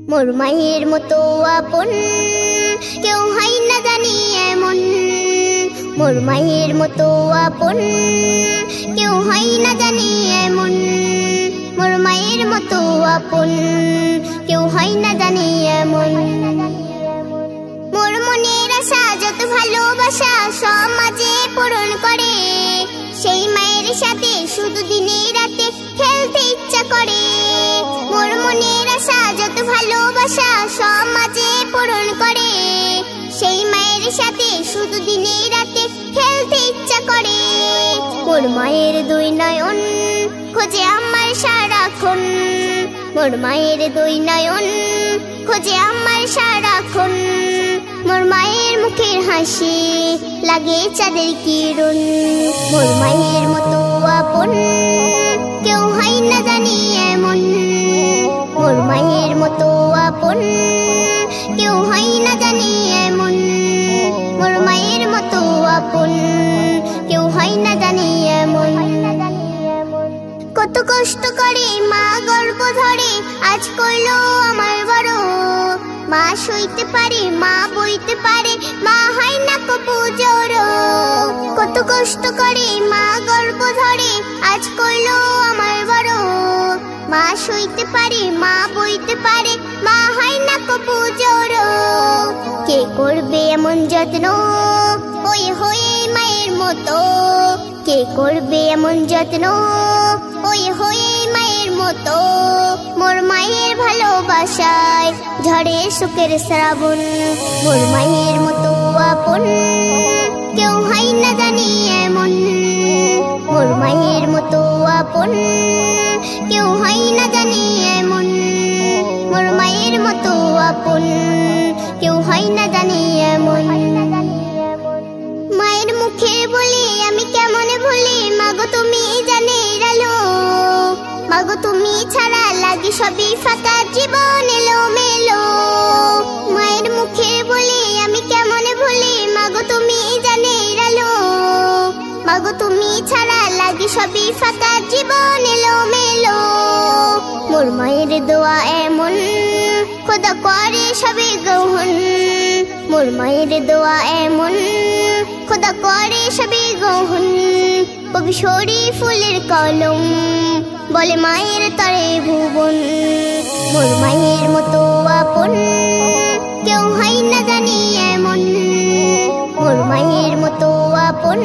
মোর মায়ের মতো আপন কেউ হয় না জানি এমন। মোর মায়ের মতো আপন কেউ হয় না জানি এমন। মোর মায়ের মতো আপন কেউ হয় না জানি এমন। মোর মনের আশা যত ভালোবাসা সমাজে পূরণ করে, সেই মায়ের সাথে শুধু দিনে রাতে খেলতে ইচ্ছা করে। মোর মনের আশা যত ভালোবাসা সমাজে পূরণ করে, সেই মায়ের সাথে শুধু দিনে রাতে খেলতে ইচ্ছা করে। মোর মায়ের দুই নয়ন খোঁজে আমার সারাক্ষণ। মোর মায়ের দুই নয়ন খোঁজে আমার সারাক্ষণ। মোর মায়ের মুখের হাসি লাগে চাঁদের কিরণ। মোর মায়ের মতো আপন কেউ হয় না জানি এমন। মোর মায়ের মতো আপন কেউ হয় না জানি এমন। মোর মায়ের মতো আপন কেউ হয় না জানি এমন। কত কষ্ট করে মা গর্ভ ধরে আজ করলো আমার বড়। মা সইতে পারে মা বইতে পারে মা হয় না কপু জড়ো। কত কষ্ট করে মা গর্ভ ধরে আজ করলো আমার বড়। মা সইতে পারে মা বইতে পারে মা হয় না কপু জড়ো। কে করবে এমন যত্ন ওই হয়ে মায়ের মতো। কে করবে এমন যত্ন ওই হয়ে মায়ের মতো। মোর মায়ের ভালোবাসায় ঝরে সুখের শ্রাবণ। মোর মায়ের মতো আপন কেউ হয় না জানি এমন। মোর মায়ের মতো আপন কেউ হয় না জানি এমন। মোর মায়ের মতো আপন কেউ হয় না জানি এমন। মায়ের মুখে বলি আমি কেমন ভুলি, মাগো তুমি জানে আলো। মাগো তুমি ছাড়া লাগে সবই ফাঁকা, জীবন এলো মেলো। মায়ের মুখে বলি আমি কেমন ভুলি, মাগো তুমি জানে আলো। মাগো তুমি ছাড়া লাগে সবই ফাঁকা, জীবন এলো মেলো। মোর মায়ের দোয়া এমন খোদা করে সবই গ্রহণ। মোর মায়ের দোয়া এমন খোদা করে সবই গ্রহণ। কবি শরীফ ফুলের কলম বলে মায়ের তরে ভুবন। মোর মায়ের মতো আপন কেউ হয় না জানি এমন। মোর মায়ের মতো আপন